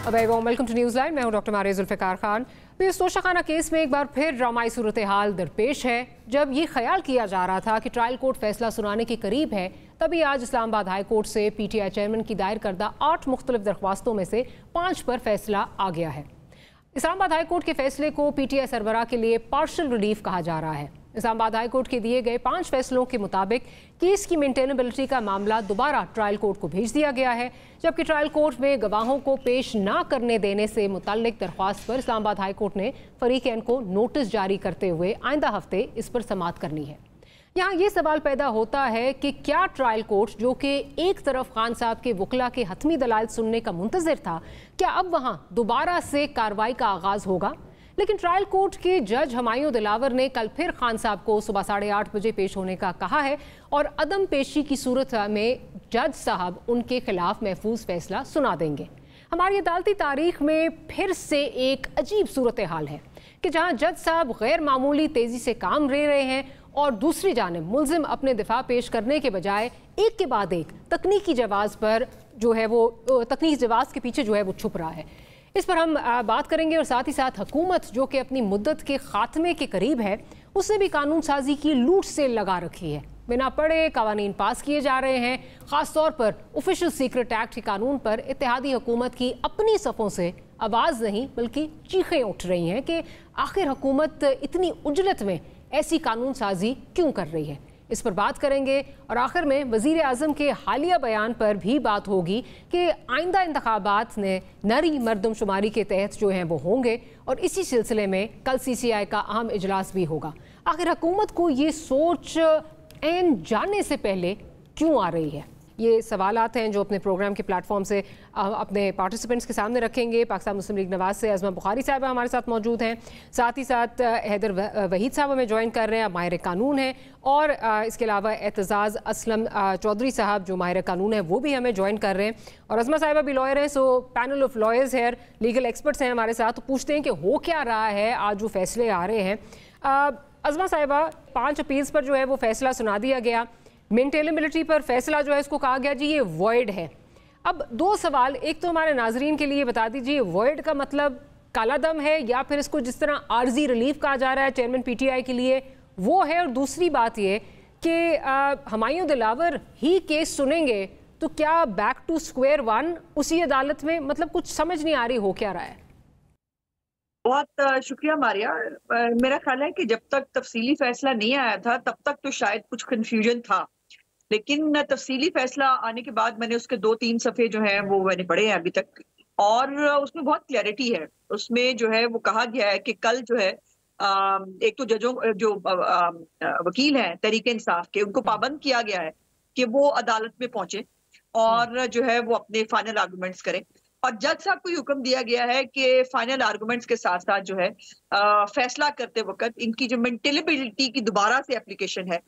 Welcome to news live. मैं हूं doctor Maria Zulfikar Khan. तो इस तोशाखाना केस में एक बार फिर ड्रामाई सूरत हाल दरपेश है। जब ये ख्याल किया जा रहा था कि ट्रायल कोर्ट फैसला सुनाने के करीब है, तभी आज इस्लामाबाद हाई कोर्ट से PTI चेयरमैन की दायर करदा 8 मुख्तलिफ दरख्वास्तों में से 5 पर फैसला आ गया है। इस्लामाबाद हाई कोर्ट के फैसले को PTI सरबराह के लिए पार्शल रिलीफ कहा जा रहा है। इस्लामाबाद हाई कोर्ट के दिए गए 5 फैसलों के मुताबिक केस की मेंटेनेबिलिटी का मामला दोबारा ट्रायल कोर्ट को भेज दिया गया है, जबकि ट्रायल कोर्ट में गवाहों को पेश ना करने देने से मुतल्लिक दरख्वास्त पर इस्लामाबाद हाई कोर्ट ने फरीकैन को नोटिस जारी करते हुए आइंदा हफ्ते इस पर समाअत करनी है। यहाँ ये सवाल पैदा होता है कि क्या ट्रायल कोर्ट, जो कि एक तरफ खान साहब के वकला के हतमी दलाइल सुनने का मुंतज़िर था, क्या अब वहाँ दोबारा से कार्रवाई का आगाज़ होगा? लेकिन ट्रायल कोर्ट के जज हुमायूं दिलावर ने कल फिर खान साहब को सुबह 8:30 बजे पेश होने का कहा है और अदम पेशी की सूरत में जज साहब उनके खिलाफ महफूज फैसला सुना देंगे। हमारी अदालती तारीख में फिर से एक अजीब सूरत हाल है कि जहां जज साहब गैर मामूली तेजी से काम ले रहे हैं और दूसरी जानिब मुल्जिम अपने दिफा पेश करने के बजाय एक के बाद एक तकनीकी जवाब पर जो है वो तकनीकी जवाब के पीछे जो है वो छुप रहा है। इस पर हम बात करेंगे और साथ ही साथ हुकूमत, जो कि अपनी मुद्दत के खात्मे के करीब है, उसने भी कानून साजी की लूट से लगा रखी है। बिना पढ़े कानून पास किए जा रहे हैं। ख़ास तौर पर ऑफिशियल सीक्रेट एक्ट के कानून पर इत्तेहादी हुकूमत की अपनी सफ़ों से आवाज़ नहीं बल्कि चीखें उठ रही हैं कि आखिर हुकूमत इतनी उजलत में ऐसी कानून साजी क्यों कर रही है। इस पर बात करेंगे और आखिर में वज़ीर आज़म के हालिया बयान पर भी बात होगी कि आइंदा इंतखाबात ने नरी मरदमशुमारी के तहत जो हैं वो होंगे और इसी सिलसिले में कल CCI का अहम इजलास भी होगा। आखिर हुकूमत को ये सोच ऐन जाने से पहले क्यों आ रही है? ये सवालात हैं जो अपने प्रोग्राम के प्लेटफॉर्म से अपने पार्टिसिपेंट्स के सामने रखेंगे। पाकिस्तान मुस्लिम लीग नवाज से अज़मा बुखारी साहब हमारे साथ मौजूद हैं, साथ ही साथ हैदर वहीद साहब हमें ज्वाइन कर रहे हैं, माहिर कानून हैं, और इसके अलावा एतजाज़ असलम चौधरी साहब जो माहिर कानून है वो भी हमें ज्वाइन कर रहे हैं, और अज़मा साहिबा भी लॉयर हैं। सो पैनल ऑफ लॉयर्स है, लीगल एक्सपर्ट्स हैं हमारे साथ। तो पूछते हैं कि हो क्या रहा है, आज जो फैसले आ रहे हैं। अज़मा साहिबा, 5 अपील्स पर जो है वो फैसला सुना दिया गया। मेंटेनेबिलिटी पर फैसला जो है इसको कहा गया जी ये वॉइड है। अब 2 सवाल, एक तो हमारे नाजरीन के लिए बता दीजिए, वॉइड का मतलब काला दम है या फिर इसको जिस तरह आर्जी रिलीफ कहा जा रहा है चेयरमैन PTI के लिए वो है, और दूसरी बात ये कि हुमायूं दिलावर ही केस सुनेंगे तो क्या बैक टू स्क्वायर वन उसी अदालत में? मतलब कुछ समझ नहीं आ रही हो क्या रहा है। बहुत शुक्रिया मारिया। मेरा ख्याल है कि जब तक तफसीली फैसला नहीं आया था तब तक तो शायद कुछ कंफ्यूजन था, लेकिन तफसीली फैसला आने के बाद मैंने उसके 2-3 सफ़े जो हैं वो मैंने पढ़े हैं अभी तक, और उसमें बहुत क्लैरिटी है। उसमें जो है वो कहा गया है कि कल जो है एक तो जजों जो वकील हैं तहरीक इंसाफ के, उनको पाबंद किया गया है कि वो अदालत में पहुंचे और जो है वो अपने फाइनल आर्गूमेंट्स करें, और जज साहब को हुक्म दिया गया है कि फाइनल आर्गुमेंट्स के साथ साथ जो है फैसला करते वक्त इनकी जो मेंटेनेबिलिटी की दोबारा से एप्लीकेशन है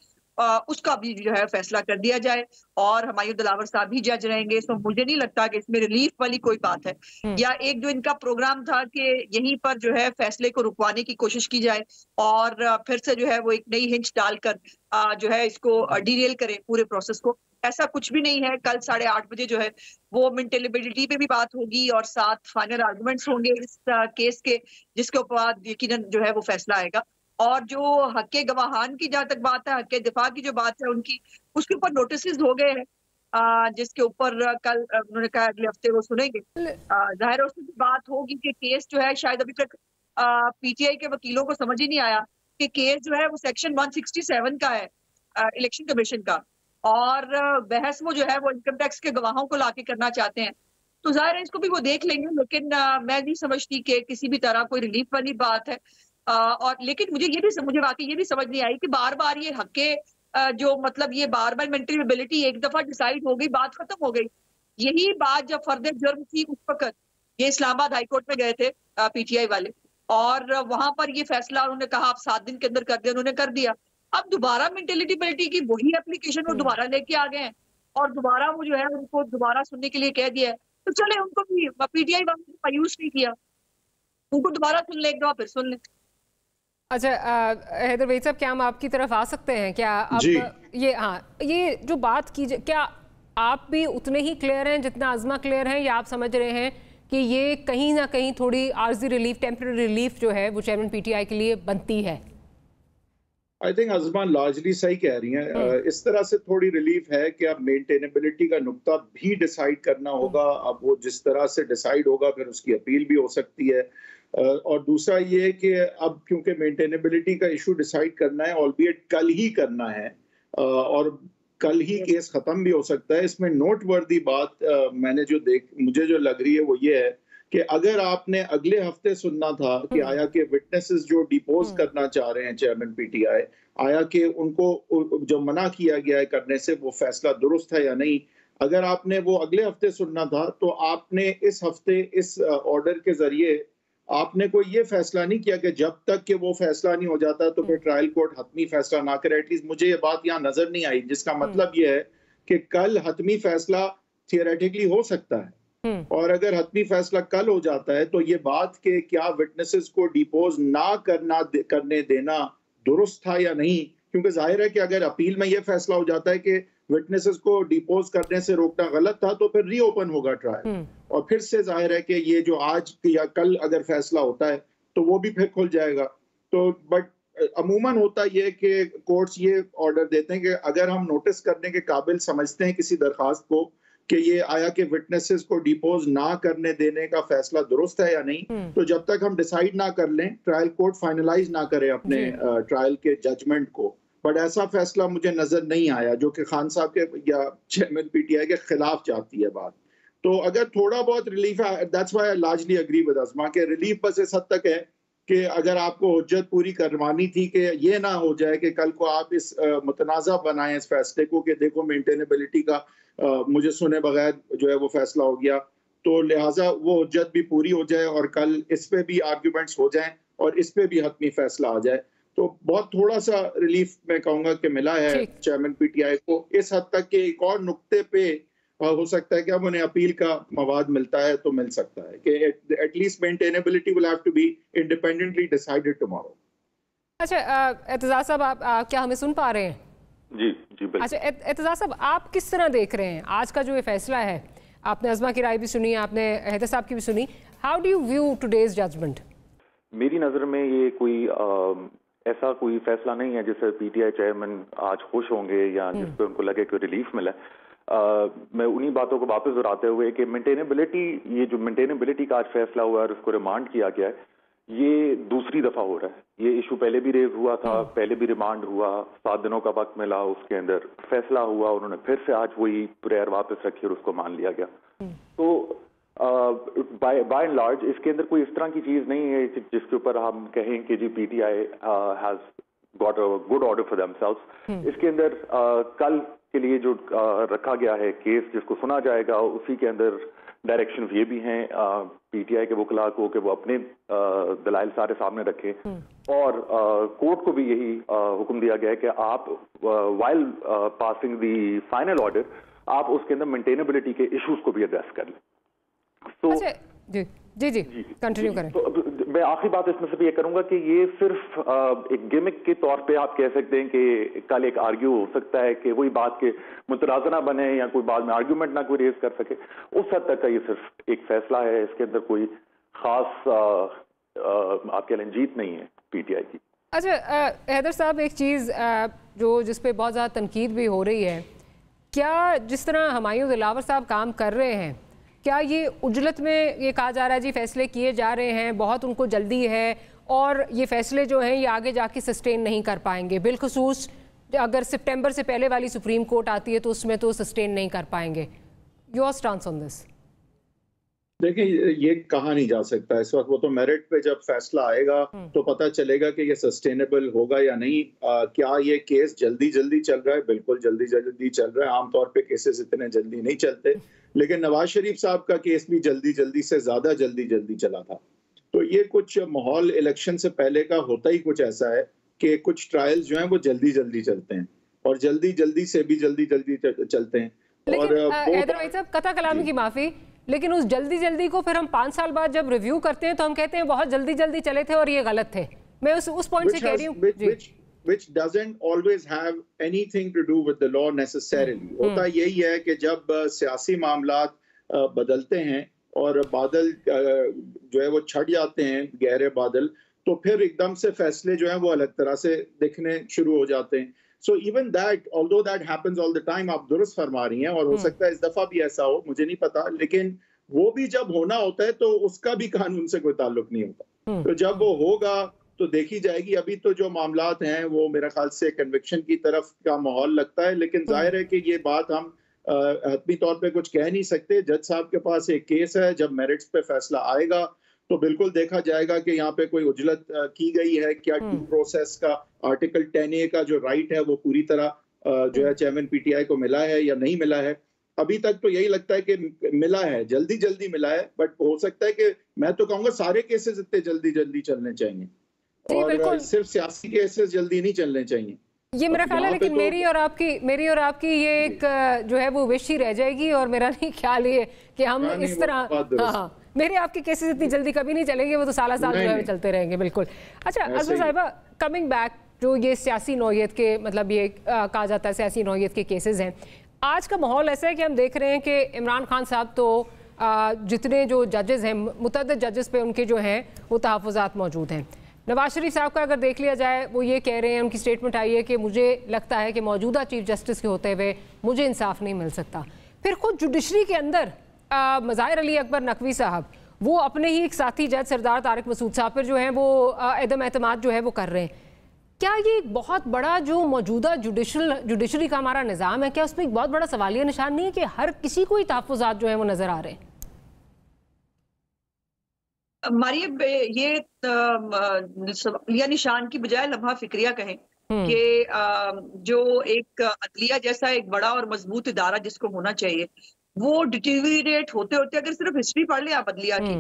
उसका भी जो है फैसला कर दिया जाए, और हुमायूं दिलावर साहब भी जज रहेंगे। सो मुझे नहीं लगता कि इसमें रिलीफ वाली कोई बात है, या एक जो इनका प्रोग्राम था कि यहीं पर जो है फैसले को रुकवाने की कोशिश की जाए और फिर से जो है वो एक नई हिंच डालकर जो है इसको डीरेल करें पूरे प्रोसेस को। ऐसा कुछ भी नहीं है। कल 8:30 बजे जो है वो मेंटेनेबिलिटी पे भी बात होगी और साथ फाइनल आर्गुमेंट्स होंगे इस केस के, जिसके ऊपर यकीनन जो है वो फैसला आएगा। और जो हक़ गवाहान की जहां तक बात है, हक़ दिफा की जो बात है उनकी, उसके ऊपर नोटिस हो गए हैं जिसके ऊपर कल उन्होंने कहा अगले हफ्ते वो सुनेंगे। जाहिर है उसमें बात होगी कि केस जो है शायद अभी तक PTI के वकीलों को समझ ही नहीं आया कि केस जो है वो सेक्शन 167 का है इलेक्शन कमीशन का, और बहस वो जो है वो इनकम टैक्स के गवाहों को लाके करना चाहते हैं। तो जाहिर है इसको भी वो देख लेंगे, लेकिन मैं नहीं समझती कि किसी भी तरह कोई रिलीफ वाली बात है। और लेकिन मुझे वाकई ये भी समझ नहीं आई कि बार बार ये हक़े जो मतलब ये बार बार मेंटेनेबिलिटी एक दफा डिसाइड हो गई, बात खत्म हो गई। यही बात जब फर्द जुर्म थी उस वक्त ये इस्लामाबाद हाई कोर्ट में गए थे PTI वाले, और वहां पर ये फैसला उन्होंने कहा आप 7 दिन के अंदर कर दिया, उन्होंने कर दिया। अब दोबारा मेंटेनेबिलिटी की वही एप्लीकेशन वो दोबारा लेके आ गए हैं और दोबारा वो जो है उनको दोबारा सुनने के लिए कह दिया है। तो चले, उनको भी PTI वालों ने मायूस नहीं किया, उनको दोबारा सुन ले, एक दफा फिर सुन ले। अच्छा हैदर वहीद साहब, क्या हम आपकी तरफ आ सकते हैं? क्या अब ये जो बात की, क्या आप भी उतने ही क्लियर हैं जितना आज़मा क्लियर हैं, या आप समझ रहे हैं कि ये कहीं ना कहीं थोड़ी आर्जी रिलीफ, टेम्पररी रिलीफ जो है वो चेयरमैन पीटीआई के लिए बनती है? आई थिंक अजमान लार्जली सही कह रही हैं। इस तरह से थोड़ी रिलीफ है कि अब मेंटेनेबिलिटी का नुक्ता भी डिसाइड करना होगा। अब वो जिस तरह से डिसाइड होगा फिर उसकी अपील भी हो सकती है। और दूसरा ये कि अब क्योंकि मेंटेनेबिलिटी का इशू डिसाइड करना है, ऑलबियट कल ही करना है, और कल ही केस खत्म भी हो सकता है। इसमें नोटवर्दी बात मुझे जो लग रही है वो ये है कि अगर आपने अगले हफ्ते सुनना था कि आया के विटनेसेस जो डिपोज करना चाह रहे हैं चेयरमैन पीटीआई, आया कि उनको जो मना किया गया है करने से वो फैसला दुरुस्त है या नहीं, अगर आपने वो अगले हफ्ते सुनना था तो आपने इस हफ्ते इस ऑर्डर के जरिए आपने कोई ये फैसला नहीं किया कि जब तक कि वो फैसला नहीं हो जाता तो फिर ट्रायल कोर्ट हतमी फैसला ना करे। एटलीस्ट मुझे ये बात यहाँ नजर नहीं आई, जिसका मतलब ये है कि कल हतमी फैसला थियोरेटिकली हो सकता है। और अगर हतमी फैसला कल हो जाता है तो ये बात कि क्या विटनेसेस को डिपोज ना करने देना दुरुस्त था या नहीं, क्योंकि जाहिर है कि अगर अपील में ये फैसला हो जाता है कि विटनेसेस को डिपोज करने से रोकना गलत था तो फिर रीओपन होगा ट्रायल, और फिर से जाहिर है कि ये जो आज या कल अगर फैसला होता है तो वो भी फिर खुल जाएगा। तो बट अमूमन होता ये कि कोर्ट्स ये ऑर्डर देते हैं कि अगर हम नोटिस करने के काबिल समझते हैं किसी दरखास्त को कि ये आया कि विटनेसेस को डिपोज ना करने देने का फैसला दुरुस्त है या नहीं, तो जब तक हम डिसाइड ना कर लें, ट्रायल कोर्ट फाइनलाइज ना करे अपने ट्रायल के जजमेंट को, बट ऐसा फैसला मुझे नजर नहीं आया जो कि खान साहब के या चेयरमैन पीटीआई के खिलाफ जाती है बात। तो अगर थोड़ा बहुत रिलीफ है, that's why I largely agree with Asma के रिलीफ बस इस हद तक है कि अगर आपको हुज्जत पूरी करवानी थी कि ये ना हो जाए कि कल को आप इस मुतनाज़ा बनाएं इस फैसले को कि देखो मेंटेनेबिलिटी का मुझे सुने बगैर जो है वो फैसला हो गया, तो लिहाजा वो हुज्जत भी पूरी हो जाए और कल इस पे भी आर्ग्यूमेंट्स हो जाएं और इस पे भी हतमी फैसला आ जाए। तो बहुत थोड़ा सा रिलीफ मैं कहूंगा कि मिला है चेयरमैन पीटीआई को, इस हद तक कि एक और नुक्ते पे हो सकता है कि अब उन्हें अपील का मवाद मिलता है तो मिल सकता है कि at least maintainability will have to be independently decided tomorrow. अच्छा एतजाज साहब, आप क्या हमें सुन पा रहे हैं? जी बिल्कुल। अच्छा एतजाज साहब, आप किस तरह देख रहे हैं आज का जो ये फैसला है? आपने अज़मा की राय भी सुनी, आपने हैदर साहब की भी सुनी। How do you view today's judgement? मेरी नज़र में ये कोई ऐसा कोई फैसला नहीं है जिससे पीटीआई चेयरमैन आज खुश होंगे या जिस पे उनको लगे कि रिलीफ मिला। मैं उन्हीं बातों को वापस दोहराते हुए कि मेंटेनेबिलिटी, ये जो मेंटेनेबिलिटी का आज फैसला हुआ है और उसको रिमांड किया गया है, ये दूसरी दफा हो रहा है। ये इशू पहले भी रेज हुआ था, पहले भी रिमांड हुआ, 7 दिनों का वक्त मिला, उसके अंदर फैसला हुआ, उन्होंने फिर से आज वही प्रेयर वापस रखी और उसको मान लिया गया। तो बाय एंड लार्ज इसके अंदर कोई इस तरह की चीज नहीं है जिसके ऊपर हम कहें कि जी PTI has got a good order for themselves. इसके अंदर कल के लिए जो रखा गया है केस जिसको सुना जाएगा, उसी के अंदर डायरेक्शन ये भी हैं पीटीआई के वकला को कि वो अपने दलाइल सारे सामने रखें, और कोर्ट को भी यही हुक्म दिया गया है कि आप while passing the final order आप उसके अंदर मेंटेनेबिलिटी के इश्यूज को भी एड्रेस कर लें। तो अच्छा, जी कंटिन्यू करें। तो मैं आखिरी बात इसमें से भी ये करूंगा कि ये सिर्फ एक गिमिक के तौर पे आप कह सकते हैं कि कल एक आर्ग्यू हो सकता है कि वही बात के मुतराज़ा ना बने या कोई बाद में आर्ग्यूमेंट ना कोई रेज कर सके, उस हद तक का ये सिर्फ एक फैसला है। इसके अंदर कोई खास आप कह लें जीत नहीं है पीटीआई की। अच्छा हैदर साहब, एक चीज़ जो जिस पे बहुत ज़्यादा तनकीद भी हो रही है, क्या जिस तरह हुमायूं दिलावर साहब काम कर रहे हैं, क्या ये उजलत में ये कहा जा रहा है जी फैसले किए जा रहे हैं, बहुत उनको जल्दी है और ये फैसले जो हैं ये आगे जाके सस्टेन नहीं कर पाएंगे, बिलखुसूस अगर सितंबर से पहले वाली सुप्रीम कोर्ट आती है तो उसमें तो सस्टेन नहीं कर पाएंगे? Your stance on this? देखिए, ये कहा नहीं जा सकता इस वक्त। वो तो मेरिट पे जब फैसला आएगा तो पता चलेगा कि ये सस्टेनेबल होगा या नहीं। क्या ये केस जल्दी चल रहा है? बिल्कुल जल्दी चल रहा है। आमतौर पे केसेस इतने जल्दी नहीं चलते, लेकिन नवाज शरीफ साहब का केस भी जल्दी से ज्यादा जल्दी चला था। तो ये कुछ माहौल इलेक्शन से पहले का होता ही कुछ ऐसा है कि कुछ ट्रायल्स जो हैं वो जल्दी चलते हैं और जल्दी से भी जल्दी चलते हैं। लेकिन हैदर भाई साहब, कथा कलामी की माफी, लेकिन उस जल्दी को फिर हम 5 साल बाद जब रिव्यू करते हैं तो हम कहते हैं बहुत जल्दी चले थे और ये गलत थे। मैं उस पॉइंट से कह रही हूँ which doesn't always have anything to do with the law necessarily। होता यही है कि जब सियासी मामलात बदलते हैं और बादल जो है वो छट जाते हैं, गहरे बादल, तो फिर एकदम से फैसले जो हैं वो अलग तरह से दिखने शुरू हो जाते हैं। So even that, although that happens all the time, आप दुरुस्त फरमा रही हैं, और हो सकता है इस दफा भी ऐसा हो, मुझे नहीं पता, लेकिन वो भी जब होना होता है तो उसका भी कानून से कोई ताल्लुक नहीं होता। तो जब वो होगा तो देखी जाएगी। अभी तो जो मामलात हैं वो मेरे ख्याल से कन्विक्शन की तरफ का माहौल लगता है, लेकिन जाहिर है कि ये बात हम हतमी तौर पे कुछ कह नहीं सकते। जज साहब के पास एक केस है, जब मेरिट्स पे फैसला आएगा तो बिल्कुल देखा जाएगा कि यहाँ पे कोई उजलत की गई है क्या, ड्यू प्रोसेस का आर्टिकल 10A का जो राइट है वो पूरी तरह जो है चेयरमैन पीटीआई को मिला है या नहीं मिला है। अभी तक तो यही लगता है कि मिला है, जल्दी जल्दी मिला है, बट हो सकता है कि मैं तो कहूंगा सारे केसेस इतने जल्दी जल्दी चलने चाहिए, और सिर्फ सियासी केसेस जल्दी नहीं चलने चाहिए। ये मेरा ख्याल है, लेकिन तो मेरी और आपकी ये एक जो है वो विश ही रह जाएगी, और मेरा नहीं ख्याल ये कि हम इस तरह मेरे आपके केसेस इतनी जल्दी कभी नहीं चलेंगे, वो तो साल जो है चलते रहेंगे। बिल्कुल। अच्छा अज़मा साहिबा, कमिंग बैक, जो ये सियासी नौयत के, मतलब ये कहा जाता है सियासी नौयत के केसेस हैं, आज का माहौल ऐसा है कि हम देख रहे हैं कि इमरान खान साहब तो जितने जो जजेस हैं, मुतअद्दिद जजेस पे उनके जो हैं वो तहफ़्फ़ुज़ात मौजूद हैं। नवाज शरीफ साहब का अगर देख लिया जाए, वो ये कह रहे हैं, उनकी स्टेटमेंट आई है कि मुझे लगता है कि मौजूदा चीफ जस्टिस के होते हुए मुझे इंसाफ नहीं मिल सकता। फिर खुद जुडिशरी के अंदर मज़ाहिर अली अकबर नकवी साहब वो अपने ही एक साथी जज सरदार तारिक मसूद साहब पर जो है वो अदम एतमाद जो है वो कर रहे हैं। क्या ये बहुत बड़ा जो मौजूदा जुडिशरी का हमारा निज़ाम है, क्या उसमें एक बहुत बड़ा सवालिया निशान नहीं है कि हर किसी को ही तहफ़्फ़ुज़ात जो है वो नज़र आ रहे हैं? मारियम, ये सवालिया निशान की बजाय लम्हा फिक्रिया कहें कि जो एक अदलिया जैसा एक बड़ा और मजबूत इदारा जिसको होना चाहिए, वो डिटीरियरेट होते होते, अगर सिर्फ हिस्ट्री पढ़ लें आप अदलिया की,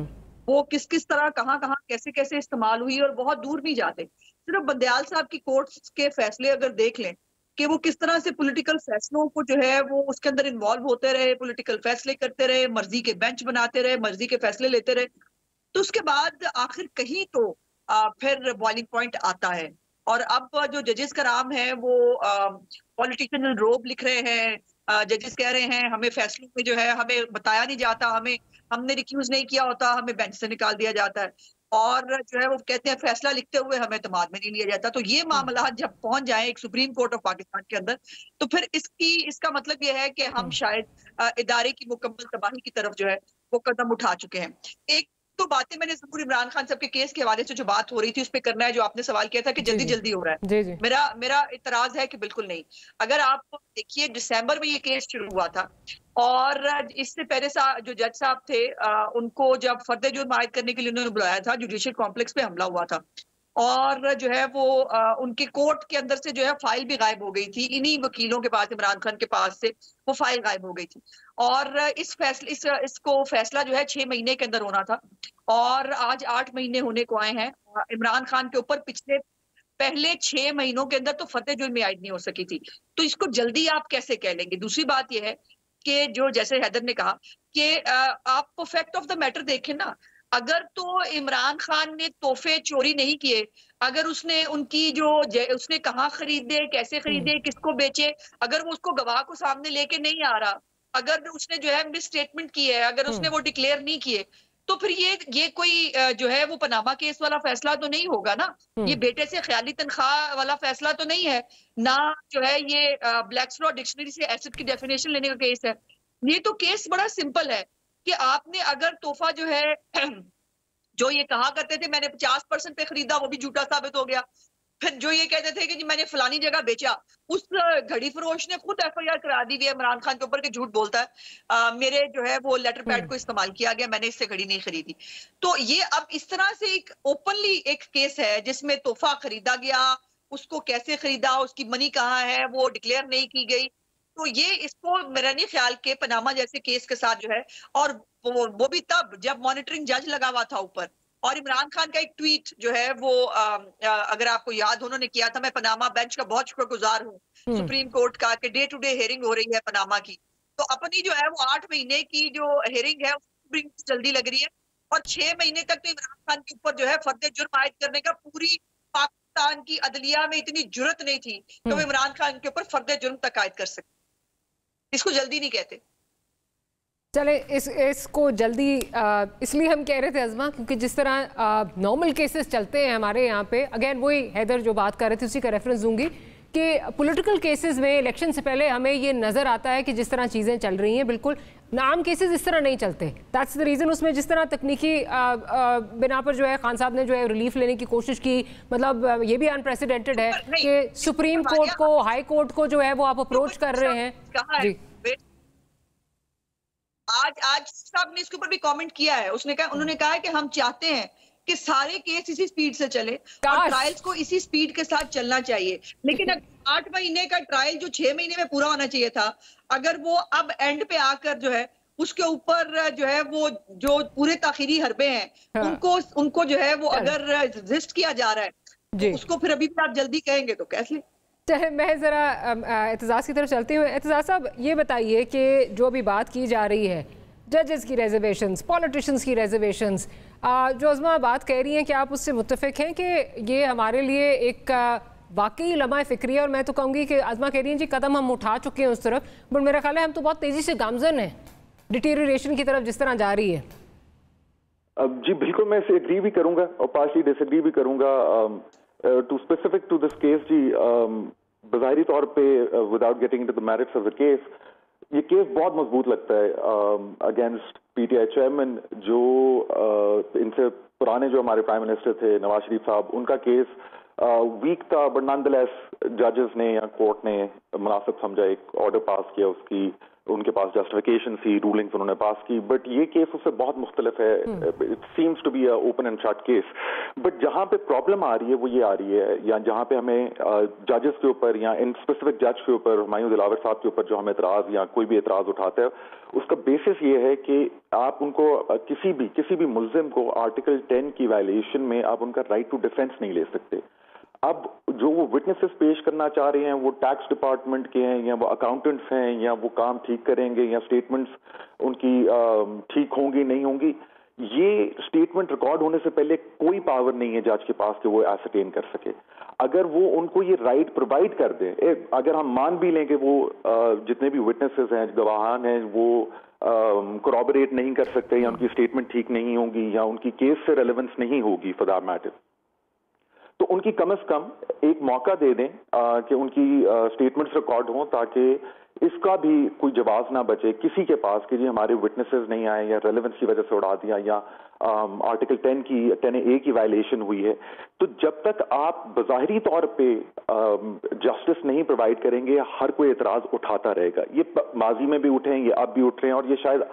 वो किस किस तरह कहाँ कहाँ कैसे कैसे इस्तेमाल हुई, और बहुत दूर नहीं जाते, सिर्फ बंदयाल साहब की कोर्ट्स के फैसले अगर देख लें कि वो किस तरह से पॉलिटिकल फैसलों को जो है वो उसके अंदर इन्वॉल्व होते रहे, पॉलिटिकल फैसले करते रहे, मर्जी के बेंच बनाते रहे, मर्जी के फैसले लेते रहे, तो उसके बाद आखिर कहीं तो फिर बॉइलिंग पॉइंट आता है। और अब जो जजेस का नाम है वो पॉलिटिशियन रोब लिख रहे हैं, जजेस कह रहे हैं हमें फैसलों में जो है हमें बताया नहीं जाता, हमने रिक्यूज नहीं किया होता, हमें बेंच से निकाल दिया जाता है, और जो है वो कहते हैं फैसला लिखते हुए हमें एतमाद में नहीं लिया जाता। तो ये मामला जब पहुंच जाए एक सुप्रीम कोर्ट ऑफ पाकिस्तान के अंदर, तो फिर इसका मतलब ये है कि हम शायद इदारे की मुकम्मल तबाही की तरफ जो है वो कदम उठा चुके हैं। एक तो बातें मैंने जरूर इमरान खान साहब के केस के हवाले से जो बात हो रही थी उस पर करना है, जो आपने सवाल किया था कि जल्दी जल्दी हो रहा है। जी। मेरा इतराज है कि बिल्कुल नहीं। अगर आप देखिए, दिसंबर में ये केस शुरू हुआ था, और इससे पहले जो जज साहब थे उनको जब फर्द जुर्म आयद करने के लिए उन्होंने बुलाया था, जुडिशियल कॉम्प्लेक्स पे हमला हुआ था, और जो है वो उनके कोर्ट के अंदर से जो है फाइल भी गायब हो गई थी, इन्हीं वकीलों के पास, इमरान खान के पास से वो फाइल गायब हो गई थी, और इसको फैसला जो है 6 महीने के अंदर होना था, और आज 8 महीने होने को आए हैं। इमरान खान के ऊपर पहले 6 महीनों के अंदर तो फर्द जुर्म आयद नहीं हो सकी थी, तो इसको जल्दी आप कैसे कह लेंगे। दूसरी बात यह है कि जो जैसे हैदर ने कहा कि आप फैक्ट ऑफ द मैटर देखें ना, अगर तो इमरान खान ने तोहफे चोरी नहीं किए, अगर उसने उसने कहाँ खरीदे, कैसे खरीदे, किसको बेचे, अगर वो उसको गवाह को सामने लेके नहीं आ रहा, अगर उसने जो है मिस स्टेटमेंट की है, अगर उसने वो डिक्लेयर नहीं किए, तो फिर ये कोई जो है वो पनामा केस वाला फैसला तो नहीं होगा ना, ये बेटे से ख्याली तनख्वाह वाला फैसला तो नहीं है ना, जो है ये ब्लैक स्ट्रॉ डिक्शनरी से एसेट की डेफिनेशन लेने का केस है। ये तो केस बड़ा सिंपल है कि आपने अगर तोहफा जो है जो ये कहा करते थे मैंने 50% पे खरीदा, वो भी झूठा साबित हो गया। फिर जो ये कहते थे कि जी मैंने फलानी जगह बेचा, उस घड़ी फरोश ने खुद FIR करा दी हुई है इमरान खान के ऊपर कि झूठ बोलता है, मेरे जो है वो लेटर पैड को इस्तेमाल किया गया, मैंने इससे घड़ी नहीं खरीदी। तो ये अब इस तरह से एक ओपनली एक केस है जिसमें तोहफा खरीदा गया, उसको कैसे खरीदा, उसकी मनी कहाँ है, वो डिक्लेयर नहीं की गई। तो ये इसको मेरा नहीं ख्याल के पनामा जैसे केस के साथ जो है, और वो भी तब जब मॉनिटरिंग जज लगा हुआ था ऊपर, और इमरान खान का एक ट्वीट जो है वो अगर आपको याद उन्होंने किया था, मैं पनामा बेंच का बहुत शुक्रगुजार हूँ, सुप्रीम कोर्ट का, कि डे टू डे हेयरिंग हो रही है पनामा की, तो अपनी जो है वो 8 महीने की जो हेयरिंग है सुप्रीम जल्दी लग रही है, और 6 महीने तक तो इमरान खान के ऊपर जो है फर्द जुर्म आयद करने का पूरी पाकिस्तान की अदलिया में इतनी जुर्रत नहीं थी कि वो इमरान खान के ऊपर फर्द जुर्म तक आयद कर सकते। इसको जल्दी नहीं कहते। चले इसको जल्दी इसलिए हम कह रहे थे अज़मा, क्योंकि जिस तरह नॉर्मल केसेस चलते हैं हमारे यहाँ पे, अगेन वही हैदर जो बात कर रहे थे उसी का रेफरेंस दूंगी कि पॉलिटिकल केसेस में इलेक्शन से पहले हमें ये नज़र आता है कि जिस तरह चीज़ें चल रही हैं बिल्कुल आम केसेस इस तरह नहीं चलते। दैट्स द रीज़न उसमें जिस तरह तकनीकी बिना पर जो है खान साहब ने जो है रिलीफ लेने की कोशिश की, मतलब ये भी अनप्रेसिडेंटेड है कि सुप्रीम कोर्ट को, हाई कोर्ट को जो है वो आप अप्रोच कर रहे हैं। जी आज साहब ने इसके ऊपर भी कमेंट किया है, उन्होंने कहा है कि हम चाहते हैं कि सारे केस इसी स्पीड से चले और ट्रायल्स को इसी स्पीड के साथ चलना चाहिए। लेकिन 8 महीने का ट्रायल जो 6 महीने में पूरा होना चाहिए था, अगर वो अब एंड पे आकर जो है उसके ऊपर जो है वो जो पूरे ताखिरी हरबे हैं उनको जो है वो अगर रजिस्ट किया जा रहा है तो उसको फिर अभी भी आप जल्दी कहेंगे तो कैसे? चले मैं ज़रा एतजाज़ की तरफ चलती हूँ। एतजाज़ साहब ये बताइए कि जो अभी बात की जा रही है जजेस की रिजर्वेशंस, पॉलिटिशियंस की रिजर्वेशंस, जो अज़मा बात कह रही हैं कि आप उससे मुत्तफ़िक हैं कि ये हमारे लिए एक वाकई लम्हा फ़िक्री है, और मैं तो कहूँगी कि अज़मा कह रही हैं जी कदम हम उठा चुके हैं उस तरफ, बट मेरा ख्याल है हम तो बहुत तेज़ी से गामज़न हैं डिटीरियरेशन की तरफ जिस तरह जा रही है। जी बिल्कुल, मैं इसे एग्री भी करूँगा और पार्शली डिसएग्री भी करूँगा। To specific to this case जी, बज़ाहिरी तौर पे without getting into the merits of the case, ये केस बहुत मजबूत लगता है अगेंस्ट पीटीआई चेयरमैन, जो इनसे पुराने जो हमारे प्राइम मिनिस्टर थे नवाज शरीफ साहब, उनका केस वीक था, बट नॉनदलेस जजेस ने या कोर्ट ने मुनासिब समझा, एक ऑर्डर पास किया, उसकी उनके पास जस्टिफिकेशन थी, रूलिंग्स उन्होंने पास की, बट ये केस उससे बहुत मुख्तलिफ है। It seems to be a open and shut case. But जहां पे प्रॉब्लम आ रही है वो ये आ रही है, या जहां पे हमें जजेस के ऊपर या इन स्पेसिफिक जज के ऊपर, हुमायूं दिलावर साहब के ऊपर जो हम एतराज या कोई भी एतराज उठाते हैं, उसका बेसिस ये है कि आप उनको किसी भी मुल्जिम को आर्टिकल 10 की वायलेशन में आप उनका राइट टू डिफेंस नहीं ले सकते। अब जो वो विटनेसेस पेश करना चाह रहे हैं वो टैक्स डिपार्टमेंट के हैं, या वो अकाउंटेंट्स हैं, या वो काम ठीक करेंगे, या स्टेटमेंट्स उनकी ठीक होंगी नहीं होंगी, ये स्टेटमेंट रिकॉर्ड होने से पहले कोई पावर नहीं है जज के पास कि वो एसरटेन कर सके। अगर वो उनको ये राइट प्रोवाइड कर दे, अगर हम मान भी लें कि वो जितने भी विटनेसेस हैं, गवाहान हैं, वो कोरॉबरेट नहीं कर सकते, या उनकी स्टेटमेंट ठीक नहीं होगी, या उनकी केस से रेलेवेंस नहीं होगी फॉर दैट मैटर, तो उनकी कम से कम एक मौका दे दें कि उनकी स्टेटमेंट्स रिकॉर्ड हों, ताकि इसका भी कोई जवाब ना बचे किसी के पास कि जी हमारे विटनेसेस नहीं आए, या रेलेवेंस की वजह से उड़ा दिया, या आर्टिकल 10A की वायलेशन हुई है। तो जब तक आप बज़ाहिरी तौर पे जस्टिस नहीं प्रोवाइड करेंगे, हर कोई एतराज उठाता रहेगा। ये माजी में भी उठे हैं, ये अब भी उठ रहे हैं, और ये शायद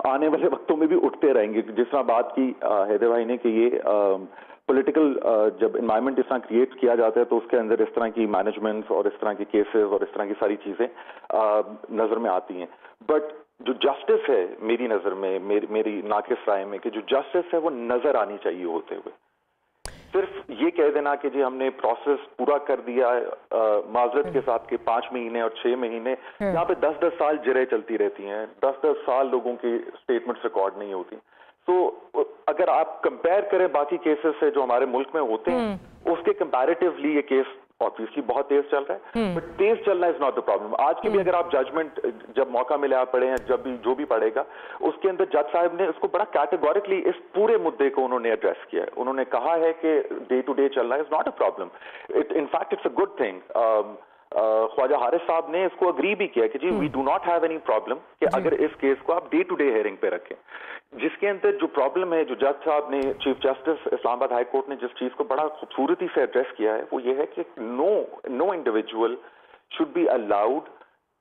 आने वाले वक्तों में भी उठते रहेंगे। जिस तरह बात की हैदर भाई ने कि ये पॉलिटिकल जब एनवायरनमेंट इस तरह क्रिएट किया जाता है तो उसके अंदर इस तरह की मैनेजमेंट्स और इस तरह के केसेस और इस तरह की सारी चीजें नजर में आती हैं। बट जो जस्टिस है मेरी नजर में, मेरी नाकिस राय में, कि जो जस्टिस है वो नजर आनी चाहिए होते हुए। सिर्फ ये कह देना कि जी हमने प्रोसेस पूरा कर दिया है, माजरत के साथ के 5 महीने और 6 महीने, यहाँ पे 10-10 साल जिरे चलती रहती हैं, 10-10 साल लोगों की स्टेटमेंट्स रिकॉर्ड नहीं होती। तो अगर आप कंपेयर करें बाकी केसेस से जो हमारे मुल्क में होते हैं, उसके कंपैरेटिवली ये केस ऑब्वियसली बहुत तेज चल रहा है, बट तेज चलना इज नॉट द प्रॉब्लम। आज की भी अगर आप जजमेंट जब मौका मिले आप पढ़े हैं, जब भी जो भी पढ़ेगा, उसके अंदर जज साहब ने इसको बड़ा कैटेगोरिकली इस पूरे मुद्दे को उन्होंने एड्रेस किया है। उन्होंने कहा है कि डे टू डे चलना is not a problem, in fact it's a good thing. Khawaja Haris साहब ने इसको अग्री भी किया कि जी we do not have any problem कि अगर इस केस को आप डे टू डे हियरिंग पे रखें। जिसके अंदर जो प्रॉब्लम है, जो जज साहब ने, chief justice Islamabad high court ने जिस चीज को बड़ा खूबसूरती से एड्रेस किया है, वो ये है कि no individual should be allowed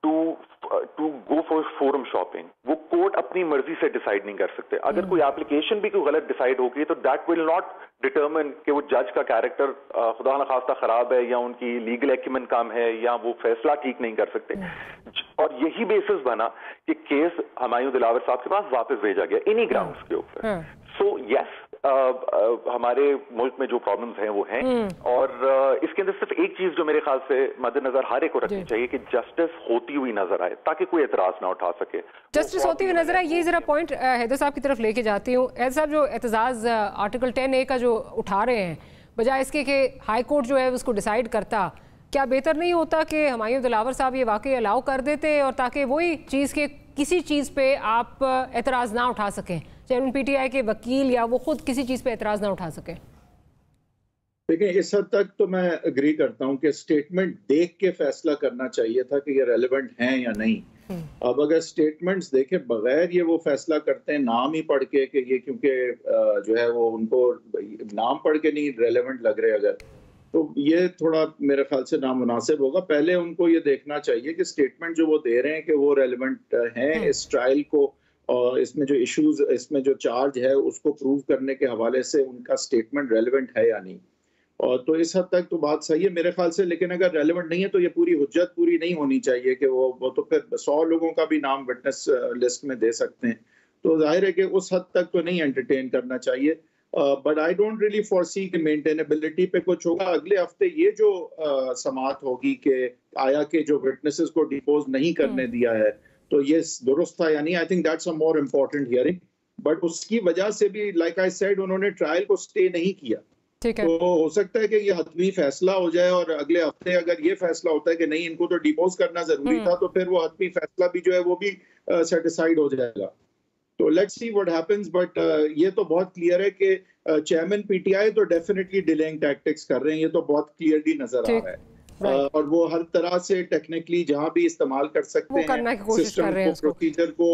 to go for forum shopping. वो कोर्ट अपनी मर्जी से डिसाइड नहीं कर सकते। अगर कोई एप्लीकेशन भी कोई गलत डिसाइड होगी तो दैट विल नॉट डिटर्मिन कि वो जज का कैरेक्टर खुदा न खास्ता खराब है, या उनकी लीगल एक्यूमेन कम है, या वो फैसला ठीक नहीं कर सकते। और यही बेसिस बना कि केस हुमायूं दिलावर साहब के पास वापस भेजा गया इन्हीं ग्राउंड्स के ऊपर। सो यस, हमारे मुल्क में जो प्रॉब्लम्स हैं वो हैं, और इसके अंदर सिर्फ एक चीज जो मेरे ख्याल से मद्देनजर हर एक को रखनी चाहिए कि जस्टिस होती हुई नजर आए, ताकि कोई एतराज ना उठा सके। जस्टिस होती हुई नजर आए, ये जरा पॉइंट हैदर साहब की तरफ लेके जाती हूँ। हैदर साहब, जो एतजाज आर्टिकल 10A का जो उठा रहे हैं, बजाय इसके कि हाई कोर्ट जो है उसको डिसाइड करता, क्या बेहतर नहीं होता कि हुमायूं दिलावर साहब ये वाकई अलाउ कर देते और ताकि वही चीज़ के किसी चीज़ पे आप एतराज़ ना उठा सकें, चेयरमैन पीटीआई के वकील या वो खुद किसी चीज़ पे एतराज़ ना उठा सकें? देखिए, इस हद तक तो मैं एग्री करता हूं कि स्टेटमेंट देख के फैसला करना चाहिए था कि ये रेलेवेंट हैं या नहीं। अब अगर स्टेटमेंट्स देखे बगैर ये वो फैसला करते हैं नाम ही पढ़ के कि ये क्योंकि जो है वो उनको नाम पढ़ के नहीं रेलेवेंट लग रहे अगर, तो ये थोड़ा मेरे ख्याल से नामुनासिब होगा। पहले उनको ये देखना चाहिए कि स्टेटमेंट जो वो दे रहे हैं कि वो रेलेवेंट हैं इस ट्रायल को, और इसमें जो इश्यूज, इसमें जो चार्ज है उसको प्रूव करने के हवाले से उनका स्टेटमेंट रेलेवेंट है या नहीं। और तो इस हद तक तो बात सही है मेरे ख्याल से, लेकिन अगर रेलेवेंट नहीं है तो ये पूरी हुज्जत पूरी नहीं होनी चाहिए कि वो तो फिर 100 लोगों का भी नाम विटनेस लिस्ट में दे सकते हैं, तो जाहिर है कि उस हद तक तो नहीं एंटरटेन करना चाहिए। बट आई डोंट रियली फॉरसी कि मेंटेनेबिलिटी पे कुछ होगा। अगले हफ्ते ये जो समाअत होगी कि आया के जो विटनेसेस को डिपोज नहीं करने दिया है, तो ये दुरुस्त था यानी, I think that's a more important hearing. But उसकी वजह से भी लाइक आई सेड उन्होंने ट्रायल को स्टे नहीं किया, तो हो सकता है कि ये हतमी फैसला हो जाए और अगले हफ्ते अगर ये फैसला होता है कि नहीं इनको तो डिपोज करना जरूरी था, तो फिर वो हतमी फैसला भी जो है वो भी सेटिस्फाइड हो जाएगा। तो let's see what happens. But ये तो बहुत क्लियर है कि चेयरमैन पीटीआई तो डेफिनेटली डिलेइंग टैक्टिक्स कर रहे हैं, ये तो बहुत क्लियरली नजर आ रहा है। और वो हर तरह से टेक्निकली जहाँ भी इस्तेमाल कर सकते हैं करने की कोशिश कर रहे हैं, प्रोसीजर को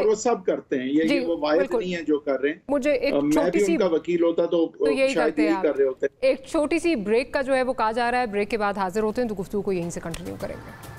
वो सब करते हैं। ये वो वायद नहीं है जो कर रहे हैं। मुझे एक मैं भी उनका वकील होता तो शायद यही कर रहे होते। एक छोटी सी ब्रेक का जो है वो कहा जा रहा है, ब्रेक के बाद हाजिर होते हैं तो गुफ्तगू को यहीं से कंटिन्यू करेंगे।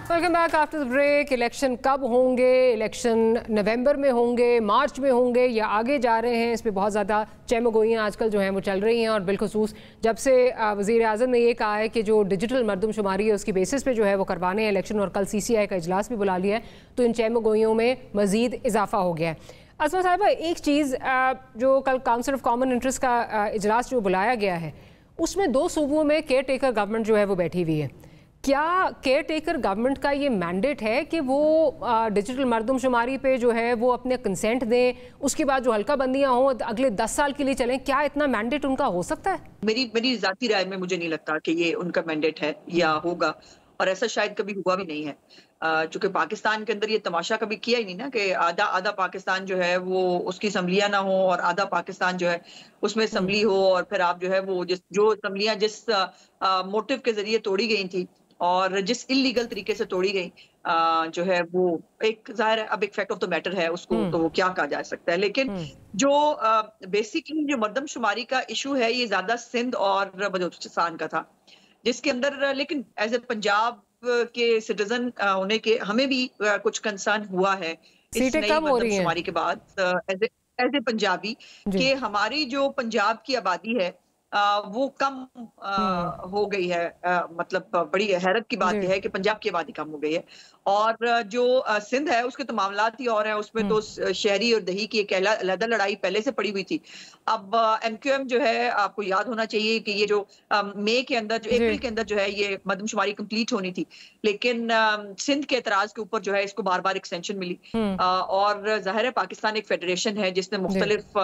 Welcome back after the break. Election कब होंगे? इलेक्शन नवंबर में होंगे, मार्च में होंगे या आगे जा रहे हैं? इस पर बहुत ज़्यादा चहमगोइयाँ आजकल जो हैं वो चल रही हैं। और बिलखुसूस जब से वज़ीर आज़म ने ये कहा है कि जो डिजिटल मरदमशुमारी है उसकी बेसिस पे जो है वो करवाने हैं इलेक्शन, और कल CCI का इजलास भी बुला लिया है, तो इन चहमगोइयों में मज़ीद इजाफा हो गया है। असमा साहिबा, एक चीज़ जो कल काउंसिल ऑफ कॉमन इंटरेस्ट का इजलास जो बुलाया गया है उसमें 2 सूबों में केयर टेकर गवर्नमेंट जो है वो बैठी हुई है। क्या केयर टेकर गवर्नमेंट का ये मैंडेट है कि वो डिजिटल मरदमशुमारी पे जो है वो अपने कंसेंट दें, उसके बाद जो हल्का बंदियां हों अगले 10 साल के लिए चलें? क्या इतना मैंडेट उनका हो सकता है? मेरी जाती राय में मुझे नहीं लगता कि ये उनका मैंडेट है या होगा, और ऐसा शायद कभी हुआ भी नहीं है। चूंकि पाकिस्तान के अंदर ये तमाशा कभी किया ही नहीं ना कि आधा पाकिस्तान जो है वो उसकी असम्बलियां ना हो और आधा पाकिस्तान जो है उसमें असम्बली हो, और फिर आप जो है वो जो असम्बलियां जिस मोटिव के जरिए तोड़ी गई थी और जिस इलीगल तरीके से तोड़ी गई जो है वो एक जाहिर है अब एक फैक्ट ऑफ द मैटर है, उसको तो वो क्या कहा जा सकता है। लेकिन जो बेसिकली जो मरदमशुमारी का इशू है ये ज्यादा सिंध और बलूचिस्तान का था, जिसके अंदर लेकिन एज ए पंजाब के सिटीजन होने के हमें भी कुछ कंसर्न हुआ है इस नई मरदमशुमारी के बाद एज ए पंजाबी कि हमारी जो पंजाब की आबादी है वो कम हो गई है। मतलब बड़ी हैरत की बात यह है कि पंजाब की आबादी कम हो गई है, और जो सिंध है उसके तो मामलात ही और हैं, उसमें तो शहरी और दही की एक अलग लड़ाई पहले से पड़ी हुई थी। अब MQM जो है, आपको याद होना चाहिए कि ये जो मई के अंदर जो अप्रैल के अंदर जो है ये मरदमशुमारी कंप्लीट होनी थी, लेकिन सिंध के एतराज के ऊपर जो है इसको बार बार एक्सटेंशन मिली। और जाहिर है पाकिस्तान एक फेडरेशन है जिसमें मुख्तलिफ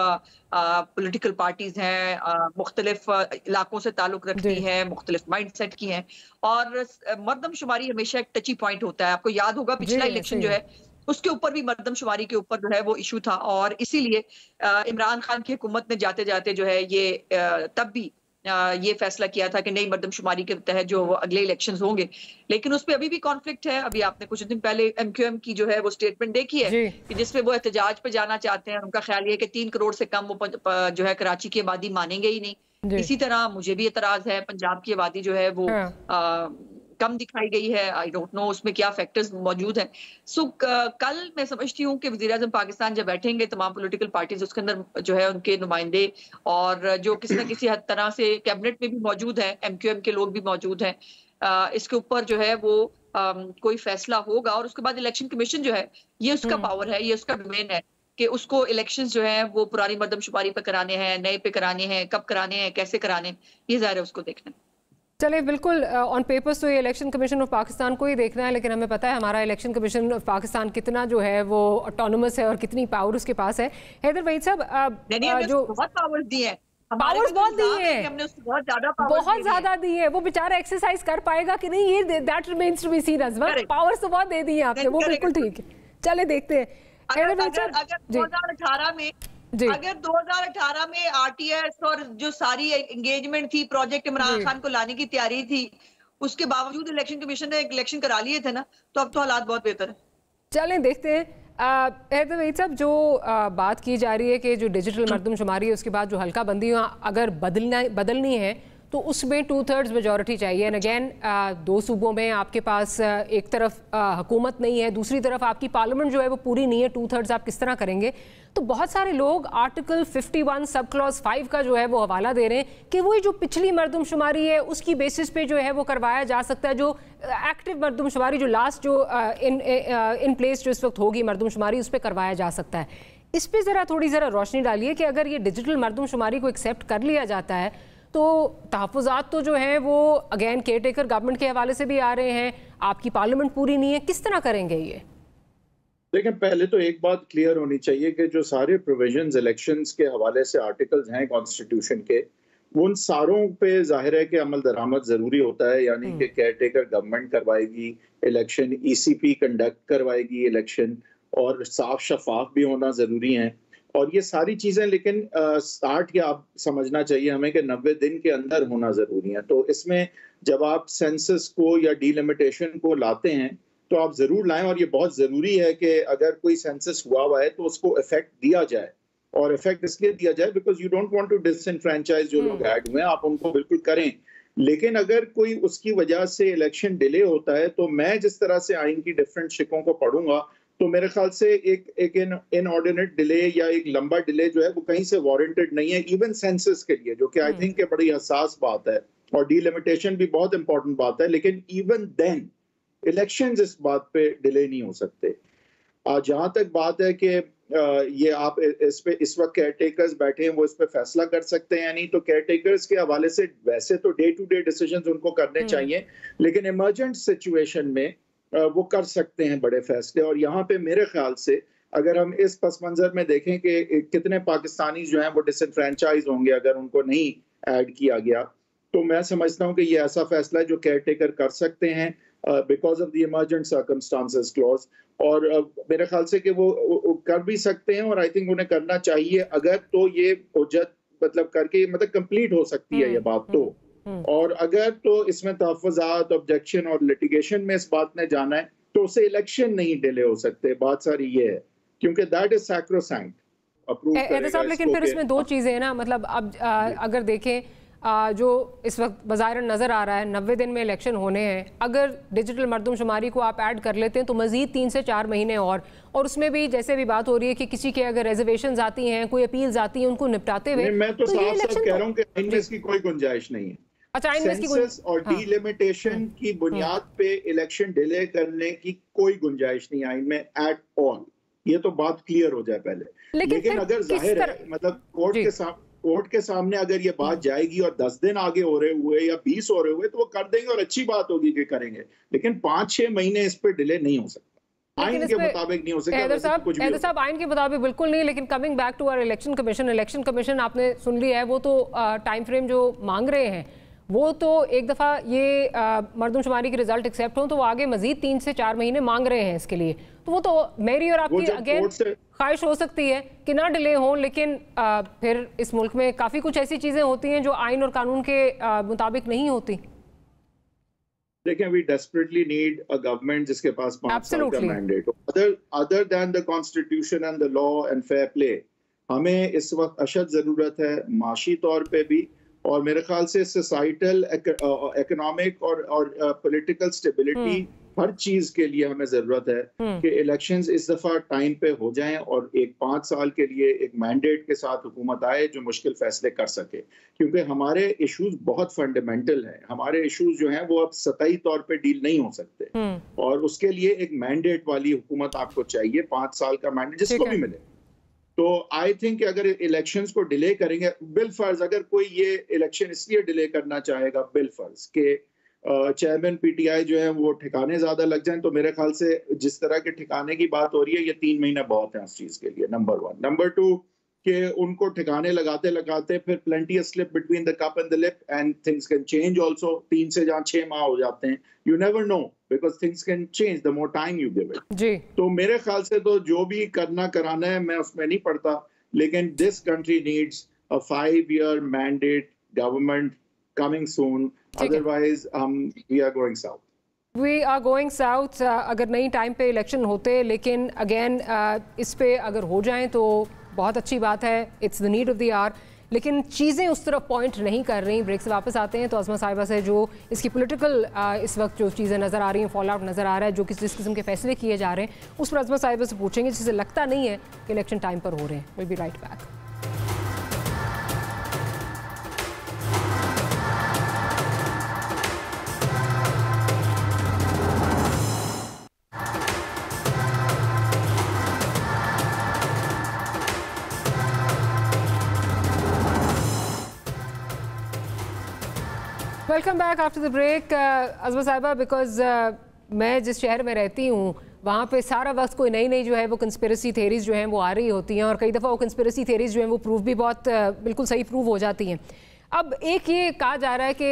पॉलिटिकल पार्टीज हैं, मुख्तलिफ इलाकों से ताल्लुक रखती हैं, मुख्तलिफ माइंड सेट की हैं, और मरदमशुमारी हमेशा एक टची पॉइंट होता है। आपको याद होगा पिछला इलेक्शन जो है उसके ऊपर भी मरदमशुमारी के ऊपर जो है वो इशू था, और इसीलिए इमरान खान की हुकूमत ने जाते जाते जो है ये तब भी ये फैसला किया था कि नई मरदमशुमारी के तहत जो अगले इलेक्शंस होंगे, लेकिन उस पर अभी भी कॉन्फ्लिक्ट है। अभी आपने कुछ दिन पहले MQM की जो है वो स्टेटमेंट देखी है कि जिसमें वो एहतजाज पे जाना चाहते हैं। उनका ख्याल ये कि 3 करोड़ से कम वो जो है कराची की आबादी मानेंगे ही नहीं। इसी तरह मुझे भी एतराज है, पंजाब की आबादी जो है वो कम दिखाई गई है। आई डोंट नो उसमें क्या फैक्टर्स मौजूद हैं। सो कल मैं समझती हूँ कि वज़ीर-ए-आज़म पाकिस्तान जब बैठेंगे तमाम पॉलिटिकल पार्टीज उसके अंदर जो है उनके नुमाइंदे और जो किसी न किसी हद तरह से कैबिनेट में भी मौजूद है, MQM के लोग भी मौजूद हैं, इसके ऊपर जो है वो कोई फैसला होगा। और उसके बाद इलेक्शन कमीशन जो है ये उसका पावर है, ये उसका डोमेन है कि उसको इलेक्शंस जो है वो पुरानी मर्दमशुमारी पे कराने हैं, नए पे कराने हैं, कब कराने हैं, कैसे कराने हैं, ये ज़ाहिर है उसको देखना है। चलिए, बिल्कुल ऑन पेपर्स तो ये इलेक्शन कमीशन ऑफ पाकिस्तान को ही देखना है, लेकिन हमें पता है हमारा इलेक्शन कमीशन ऑफ पाकिस्तान कितना जो है वो ऑटोनोमस है और कितनी पावर उसके पास है। हैदर वहीद साहब, जो बहुत पावर्स दी है, पावर्स बहुत दी है, हमने उसको बहुत ज्यादा दी है, वो बेचारा एक्सरसाइज कर पाएगा कि नहीं, ये that remains to be seen. Azmat, powers तो बहुत दे दी है आपने, वो बिल्कुल ठीक है। चले देखते हैं। अगर 2018 में आरटीएस और जो सारी एंगेजमेंट थी, प्रोजेक्ट इमरान खान को लाने की तैयारी थी, उसके बावजूद इलेक्शन कमीशन ने इलेक्शन करा लिए थे ना, तो अब तो हालात बहुत बेहतर है। चलें देखते हैं। हैदर वहीद साहब, जो बात की जा रही है कि जो डिजिटल मर्दमशुमारी है उसके बाद जो हल्का बंदी अगर बदलनी है तो उसमें 2/3 मेजॉरिटी चाहिए। एंड अगेन, दो सूबों में आपके पास एक तरफ हुकूमत नहीं है, दूसरी तरफ आपकी पार्लियामेंट जो है वो पूरी नहीं है। 2/3 आप किस तरह करेंगे? तो बहुत सारे लोग आर्टिकल 51 सब क्लॉज 5 का जो है वो हवाला दे रहे हैं कि वही जो पिछली मर्दमशुमारी है उसकी बेसिस पे जो है वो करवाया जा सकता है। जो एक्टिव मर्दमशुमारी, जो लास्ट जो इन प्लेस जो इस वक्त होगी मर्दमशुमारी, उस पर करवाया जा सकता है। इस पर ज़रा रोशनी डालिए कि अगर ये डिजिटल मर्दमशुमारी को एक्सेप्ट कर लिया जाता है तो तहफ़्फ़ुज़ात तो जो हैं वो अगेन केयर टेकर गवर्नमेंट के हवाले से भी आ रहे हैं, आपकी पार्लियामेंट पूरी नहीं है, किस तरह करेंगे ये? देखें, पहले तो एक बात क्लियर होनी चाहिए कि जो सारे प्रोविजंस इलेक्शंस के हवाले से आर्टिकल्स हैं कॉन्स्टिट्यूशन के, वो उन सारों पे जाहिर है कि अमल दरामद ज़रूरी होता है। यानी कि केयर टेकर गवर्नमेंट करवाएगी इलेक्शन, ECP कंडक्ट करवाएगी इलेक्शन, और साफ शफाफ भी होना ज़रूरी है और ये सारी चीज़ें। लेकिन 60 या आप समझना चाहिए हमें कि 90 दिन के अंदर होना ज़रूरी है। तो इसमें जब आप सेंसस को या डीलिमिटेशन को लाते हैं तो आप ज़रूर लाएं, और ये बहुत ज़रूरी है कि अगर कोई सेंसस हुआ है तो उसको इफेक्ट दिया जाए। और इफेक्ट इसलिए दिया जाए because you don't want to disenfranchise जो लोग ऐड हुए हैं, आप उनको बिल्कुल करें। लेकिन अगर कोई उसकी वजह से इलेक्शन डिले होता है तो मैं जिस तरह से आइन की डिफरेंट शिकों को पढ़ूंगा तो मेरे ख्याल से एक इनऑर्डिनेट डिले या एक लंबा डिले जो है वो कहीं से वारंटेड नहीं है, इवन सेंसस के लिए, जो कि आई थिंक बड़ी हसास बात है, और डीलिमिटेशन भी बहुत इंपॉर्टेंट बात है। लेकिन इवन देन इलेक्शंस इस बात पे डिले नहीं हो सकते। जहां तक बात है कि ये आप इस पे इस वक्त केयर टेकर्स बैठे हैं, वो इस पे फैसला कर सकते हैं या नहीं, तो केयर टेकर्स के हवाले से वैसे तो डे टू डे डिसीजंस उनको करने चाहिए, लेकिन इमरजेंट सिचुएशन में वो कर सकते हैं बड़े फैसले। और यहाँ पे मेरे ख्याल से अगर हम इस पस मंजर में देखें कि कितने पाकिस्तानी जो हैं वो डिसइनफ्रेंचाइज होंगे अगर उनको नहीं ऐड किया गया, तो मैं समझता हूँ कि ये ऐसा फैसला है जो केयर टेकर कर सकते हैं because of the emergent circumstances clause. और मेरे ख्याल से कि वो कर भी सकते हैं, और आई थिंक उन्हें करना चाहिए अगर तो ये उज्जत मतलब करके मतलब कंप्लीट हो सकती है ये बात तो। और अगर तो इसमें तहफ़्फ़ुज़ात, ऑब्जेक्शन और लिटिगेशन में इस बात ने जाना है तो उसे इलेक्शन नहीं डिले हो सकते। बात सारी ये है क्योंकि दैट इज सैक्रोसैंक्ट अप्रूव करेगा साहब। लेकिन फिर इसमें दो चीज़ें हैं ना, मतलब अब अगर देखें जो इस वक्त बज़ाहिर नज़र आ रहा है 90 दिन में इलेक्शन होने हैं, अगर डिजिटल मर्दमशुमारी को आप ऐड कर लेते हैं तो मज़ीद 3 से 4 महीने और उसमें भी जैसे भी बात हो रही है कि किसी के अगर रिजर्वेशंस आती हैं, कोई अपील्स आती हैं, उनको निपटाते हुए मैं तो साफ कह रहा हूँ कि आइन में इसकी कोई गुंजाइश नहीं है। सेंसस और डीलिमिटेशन की बुनियाद पे इलेक्शन डिले करने की कोई गुंजाइश नहीं आइन में एट ऑल। ये तो बात क्लियर हो जाए पहले। लेकिन अगर जाहिर है मतलब कोर्ट के सामने अगर ये बात जाएगी और 10 दिन आगे हो रहे हुए या 20 हो रहे हुए तो वो कर देंगे और अच्छी बात होगी कि करेंगे, लेकिन 5-6 महीने इस पर डिले नहीं हो सकता। आइन के मुताबिक नहीं हो सकता। हैदर साहब, आइन के मुताबिक बिल्कुल नहीं। लेकिन coming back to our election commission आपने सुन लिया है, वो तो टाइम फ्रेम जो मांग रहे हैं वो तो एक दफ़ा ये मर्दमशुमारी के रिजल्ट एक्सेप्ट हो तो वो आगे मजीद 3 से 4 महीने मांग रहे हैं इसके लिए। तो वो तो मेरी और आपकी अगेन ख्वाहिश हो सकती है कि ना डिले हो, लेकिन फिर इस मुल्क में काफ़ी कुछ ऐसी चीज़ें होती हैं जो आइन और कानून के मुताबिक नहीं होती। देखें, we desperately need a government जिसके पास 5 साल का मैंडेट हो। Other than the constitution and the law and fair play, हमें इस वक्त अशद ज़रूरत है माशी तौर पे भी, और मेरे ख्याल से सोसाइटल, इकोनॉमिक और पॉलिटिकल स्टेबिलिटी, हर चीज के लिए हमें जरूरत है कि इलेक्शंस इस दफा टाइम पे हो जाएं और एक 5 साल के लिए एक मैंडेट के साथ हुकूमत आए जो मुश्किल फैसले कर सके, क्योंकि हमारे इश्यूज बहुत फंडामेंटल हैं। हमारे इश्यूज जो हैं वो अब सतही तौर पे डील नहीं हो सकते, और उसके लिए एक मैंडेट वाली हुकूमत आपको चाहिए, 5 साल का मैंडेट जिसको भी मिले। तो आई थिंक अगर इलेक्शंस को डिले करेंगे, बिलफर्ज अगर कोई ये इलेक्शन इसलिए डिले करना चाहेगा, बिलफर्ज के चेयरमैन पीटीआई जो है वो ठिकाने ज्यादा लग जाएं, तो मेरे ख्याल से जिस तरह के ठिकाने की बात हो रही है, ये 3 महीने बहुत हैं उस चीज के लिए, नंबर 1। नंबर 2 कि उनको ठिकाने लगाते लगाते फिर plenty slip between the cup and the lip and things can change also. 3 से जहाँ 6 माह हो जाते हैं, you never know because things can change the more time you give it जी। तो मेरे ख्याल से तो जो भी करना कराना है मैं उसमें नहीं पड़ता, लेकिन this country needs a 5-year mandate government coming soon, otherwise we are going south. We are going south अगर नई टाइम पे इलेक्शन होते, लेकिन अगेन इस पे अगर हो जाएं तो बहुत अच्छी बात है, it's the need of the hour, लेकिन चीज़ें उस तरफ पॉइंट नहीं कर रही। ब्रेक से वापस आते हैं तो अज़मा साहिबा से जो इसकी पॉलिटिकल इस वक्त जो चीज़ें नज़र आ रही हैं, फॉल आउट नज़र आ रहा है, जो जिस किस्म के फैसले किए जा रहे हैं, उस पर अज़मा साहिबा से पूछेंगे जिससे लगता नहीं है कि इलेक्शन टाइम पर हो रहे हैं। Will be right back. Welcome back after the break. Azma साहिबा, बिकॉज मैं जिस शहर में रहती हूँ वहाँ पे सारा वक्त कोई नई नई जो है वो कंस्पिरेसी थेरीज़ जो हैं वो आ रही होती हैं, और कई दफ़ा वो कंस्पिरेसी थेरीज़ जो हैं वो प्रूव भी बहुत बिल्कुल सही प्रूव हो जाती हैं। अब एक ये कहा जा रहा है कि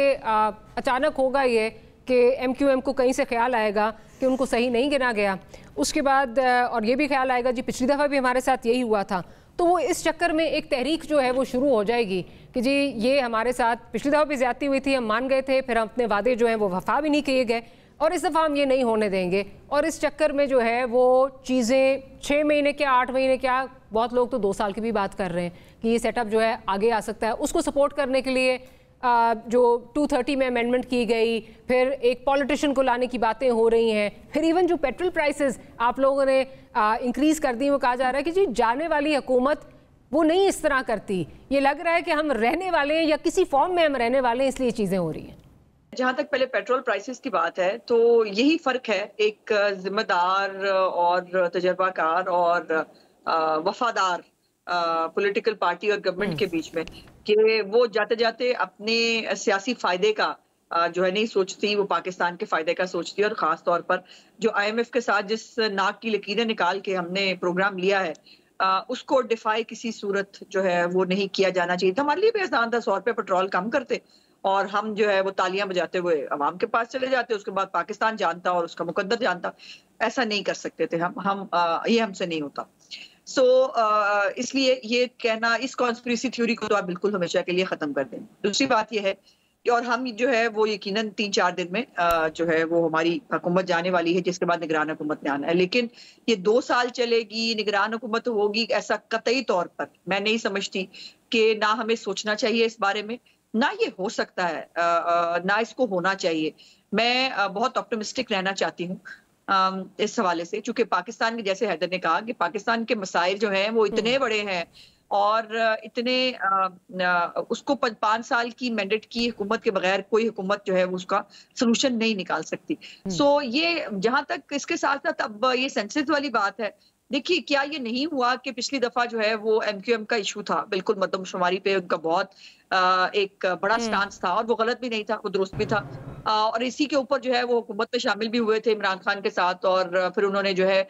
अचानक होगा ये कि MQM को कहीं से ख्याल आएगा कि उनको सही नहीं गिना गया, उसके बाद और ये भी ख्याल आएगा जी पिछली दफ़ा भी हमारे साथ यही हुआ था, तो वो इस चक्कर में एक तहरीक जो है वो शुरू हो जाएगी कि जी ये हमारे साथ पिछली दफ़ा भी ज़्यादती हुई थी, हम मान गए थे, फिर हम अपने वादे जो हैं वो वफा भी नहीं किए गए, और इस दफ़ा हम ये नहीं होने देंगे। और इस चक्कर में जो है वो चीज़ें 6 महीने क्या 8 महीने क्या, बहुत लोग तो 2 साल की भी बात कर रहे हैं कि ये सेटअप जो है आगे आ सकता है। उसको सपोर्ट करने के लिए जो 230 में अमेंडमेंट की गई, फिर एक पॉलिटिशियन को लाने की बातें हो रही हैं, फिर इवन जो पेट्रोल प्राइसेस आप लोगों ने इंक्रीज़ कर दी, वो कहा जा रहा है कि जी जाने वाली हुकूमत वो नहीं इस तरह करती, ये लग रहा है कि हम रहने वाले हैं या किसी फॉर्म में हम रहने वाले हैं, इसलिए चीज़ें हो रही हैं। जहाँ तक पहले पेट्रोल प्राइसेस की बात है, तो यही फ़र्क है एक जिम्मेदार और तजर्बाकार और वफादार पॉलिटिकल पार्टी और गवर्नमेंट के बीच में, कि वो जाते जाते अपने सियासी फायदे का जो है नहीं सोचती, वो पाकिस्तान के फायदे का सोचती है। और ख़ास तौर पर जो IMF के साथ जिस नाक की लकीरें निकाल के हमने प्रोग्राम लिया है, उसको डिफाई किसी सूरत जो है वो नहीं किया जाना चाहिए। तो हमारे लिए भी आसान था 100 रुपये पेट्रोल कम करते और हम जो है वो तालियां बजाते हुए अवाम के पास चले जाते, उसके बाद पाकिस्तान जानता और उसका मुकद्दर जानता। ऐसा नहीं कर सकते थे हम ये हमसे नहीं होता। इसलिए ये कहना, इस कॉन्स्पिरेसी थ्योरी को तो आप बिल्कुल हमेशा के लिए खत्म कर दें। दूसरी बात यह है कि और हम जो है वो यकीनन 3-4 दिन में जो है वो हमारी हुकूमत जाने वाली है, जिसके बाद निगरान हुकूमत ने आना है। लेकिन ये 2 साल चलेगी, निगरान हुकूमत होगी, ऐसा कतई तौर पर मैं नहीं समझती। कि ना हमें सोचना चाहिए इस बारे में, ना ये हो सकता है, ना इसको होना चाहिए। मैं बहुत ऑप्टिमिस्टिक रहना चाहती हूँ इस हवाले से, चूंकि पाकिस्तान के, जैसे हैदर ने कहा कि पाकिस्तान के मसाइल जो हैं वो इतने बड़े हैं और इतने उसको 5 साल की मैंडेट की हुकूमत के बगैर कोई हुकूमत जो है वो उसका सलूशन नहीं निकाल सकती। ये जहां तक इसके साथ साथ अब ये सेंसेस वाली बात है, देखिए क्या ये नहीं हुआ कि पिछली दफा जो है वो MQM का इशू था, बिल्कुल मर्दमशुमारी पे उनका बहुत एक बड़ा स्टांस था और वो गलत भी नहीं था, वो दुरुस्त भी था। और इसी के ऊपर जो है वो हुकूमत में शामिल भी हुए थे इमरान खान के साथ, और फिर उन्होंने जो है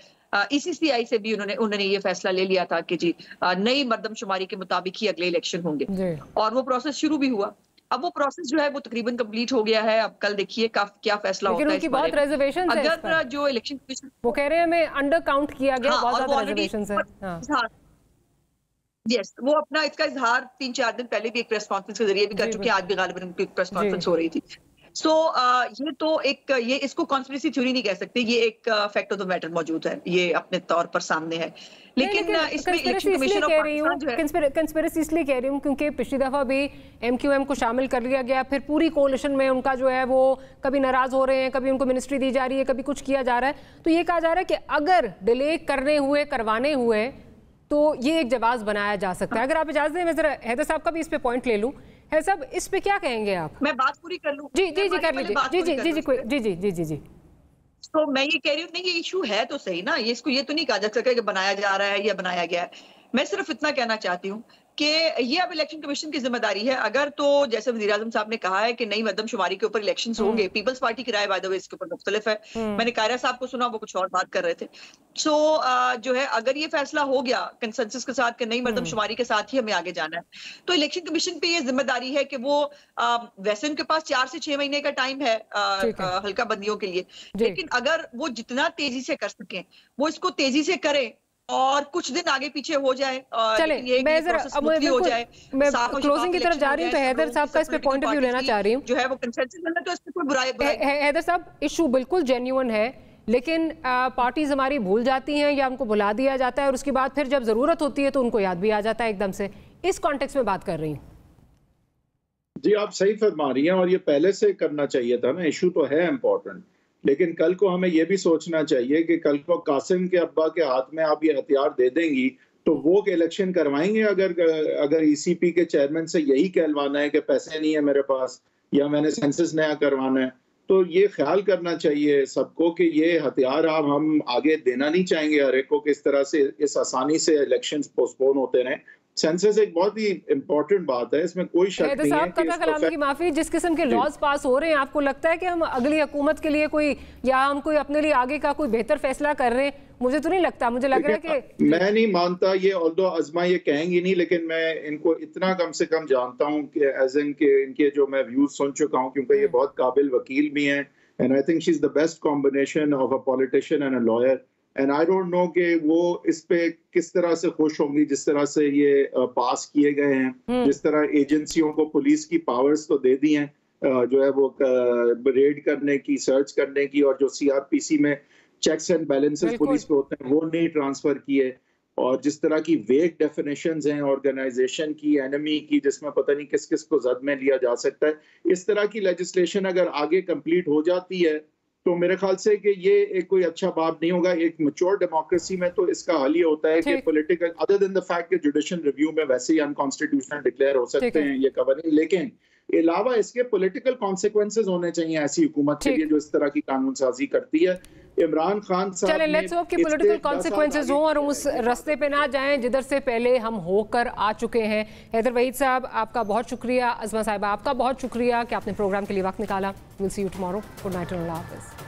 ECCI से भी उन्होंने ये फैसला ले लिया था कि जी नई मर्दमशुमारी के मुताबिक ही अगले इलेक्शन होंगे, और वो प्रोसेस शुरू भी हुआ। अब वो प्रोसेस जो है वो तकरीबन कंप्लीट हो गया है। अब कल देखिए क्या फैसला होता है। बहुत रिजर्वेशन है अगर जो इलेक्शन कमीशन, वो कह रहे हैं हमें अंडर काउंट किया गया, बहुत ज्यादा रिजर्वेशंस है। यस, वो अपना इसका इजहार 3-4 दिन पहले भी एक प्रेस कॉन्फ्रेंस के जरिए भी कर चुके हैं, आज भी गालिबन उनकी प्रेस कॉन्फ्रेंस हो रही थी। ये तो एक, ये इसको कॉन्स्पिरेसी थ्योरी नहीं कह सकते, ये एक फैक्ट ऑफ द मैटर मौजूद है, ये अपने तौर पर सामने है। लेकिन इसमें इलेक्शन कमीशन ऑफ पाकिस्तान जो है, कंस्पिरेसी इसलिए कह रही हूँ क्योंकि पिछली दफा भी MQM को शामिल कर लिया गया, फिर पूरी कोalition में उनका जो है वो कभी नाराज हो रहे हैं, कभी उनको मिनिस्ट्री दी जा रही है, कभी कुछ किया जा रहा है। तो ये कहा जा रहा है कि अगर डिले करवाने हुए तो ये एक जवाब बनाया जा सकता है। अगर आप इजाजत दें, मैं जरा हैदर साहब का भी इस पे पॉइंट ले लूं। है साहब, इस पे क्या कहेंगे आप? मैं बात पूरी कर लूं? जी कर लीजिए। जी। तो मैं ये कह रही हूँ, नहीं ये इशू है तो सही ना, ये इसको ये तो नहीं कहा जा सकता कि बनाया जा रहा है या बनाया गया है। मैं सिर्फ इतना कहना चाहती हूँ कि ये अब इलेक्शन कमीशन की जिम्मेदारी है। अगर तो जैसे वज़ीर आज़म साहब ने कहा है कि नई मरदमशुमारी के ऊपर इलेक्शंस होंगे, पीपल्स पार्टी की राय बाय द वे इसके ऊपर मुख्तलिफ है। मैंने कायरा साहब को सुना, वो कुछ और बात कर रहे थे। सो जो है अगर ये फैसला हो गया कंसेंसस के साथ कि नई मरदमशुमारी के साथ ही हमें आगे जाना है, तो इलेक्शन कमीशन पे ये जिम्मेदारी है कि वो वैसे उनके पास 4 से 6 महीने का टाइम है हल्का बंदियों के लिए, लेकिन अगर वो जितना तेजी से कर सकें वो इसको तेजी से करें और कुछ दिन आगे पीछे हो जाए, चले मैं हो जाए, मैं क्लोजिंग की तरफ जा रही हूँ, तो हैदर साहब का इस पे पॉइंट ऑफ व्यू लेना चाह रही हूँ। जो है वो कंसेंसस मिलना, तो इस पे कोई बुराई हैदर साहब, इशू बिल्कुल जेन्युइन है, लेकिन पार्टीज हमारी भूल जाती हैं या हमको बुला दिया जाता है और उसके बाद फिर जब जरूरत होती है तो उनको याद भी आ जाता है एकदम से। इस कॉन्टेक्स्ट में बात कर रही हूँ। जी आप सही फरमा रही हैं, और ये पहले से करना चाहिए था ना, इशू तो है इम्पोर्टेंट, लेकिन कल को हमें यह भी सोचना चाहिए कि कल को कासिम के अब्बा के हाथ में आप ये हथियार दे देंगी तो वो इलेक्शन करवाएंगे? अगर ईसीपी के चेयरमैन से यही कहलवाना है कि पैसे नहीं है मेरे पास या मैंने सेंसस नया करवाना है, तो ये ख्याल करना चाहिए सबको कि ये हथियार हम आगे देना नहीं चाहेंगे हर एक को, किस तरह से इस आसानी से इलेक्शंस पोस्टपोन होते रहे। सेंसस एक बहुत ही इंपॉर्टेंट बात है, इसमें कोई शक नहीं है कि कलाम की माफी, जिस किस्म के लॉज पास हो रहे हैं, आपको लगता है कि हम अगली हुकूमत के लिए कोई या हम कोई अपने लिए आगे का कोई बेहतर फैसला कर रहे हैं? मुझे तो नहीं लगता, मुझे लग रहा है कि मैं नहीं मानता ये, ऑल्दो अज़मा ये कहेंगी नहीं, लेकिन मैं इनको इतना कम से कम जानता हूँ कि एज इन के इनके जो मैं व्यूज सुन चुका हूँ, क्योंकि ये बहुत काबिल वकील भी हैं, and I think she is the best combination of a politician and a lawyer, and I don't know कि वो इस पे किस तरह से खुश होंगी जिस तरह से ये पास किए गए हैं, जिस तरह एजेंसियों को पुलिस की पावर्स तो दे दी हैं जो है वो रेड करने की, सर्च करने की, और जो सीआरपीसी में चेक्स एंड बैलेंसेस पुलिस पे होते हैं वो नहीं ट्रांसफर किए, और जिस तरह की वेग डेफिनेशंस हैं ऑर्गेनाइजेशन की, एनिमी की, जिसमें पता नहीं किस किस को जद में लिया जा सकता है, इस तरह की लेजिस्लेशन अगर आगे कंप्लीट हो जाती है तो मेरे ख्याल से कि ये एक कोई अच्छा बात नहीं होगा। एक मैच्योर डेमोक्रेसी में तो इसका हल ये होता है कि political, other than the fact कि जुडिशियल रिव्यू में वैसे ही अनकॉन्स्टिट्यूशनल डिक्लेयर हो सकते हैं ये कवर नहीं, लेकिन अलावा इसके पॉलिटिकल कॉन्सिक्वेंसेस होने चाहिए ऐसी हुकूमत के लिए जो इस तरह की कानून साजी करती है। इमरान खान साहब, चले लेट्स होप कि पॉलिटिकल कॉन्सिक्वेंसेस हों और उस रास्ते पे ना जाएं जिधर से पहले हम होकर आ चुके हैं। हैदर वहीद साहब आपका बहुत शुक्रिया, अज़मा साहिबा आपका बहुत शुक्रिया कि आपने प्रोग्राम के लिए वक्त निकाला। Will see you tomorrow. Good night and अल्लाह हाफ़िज़।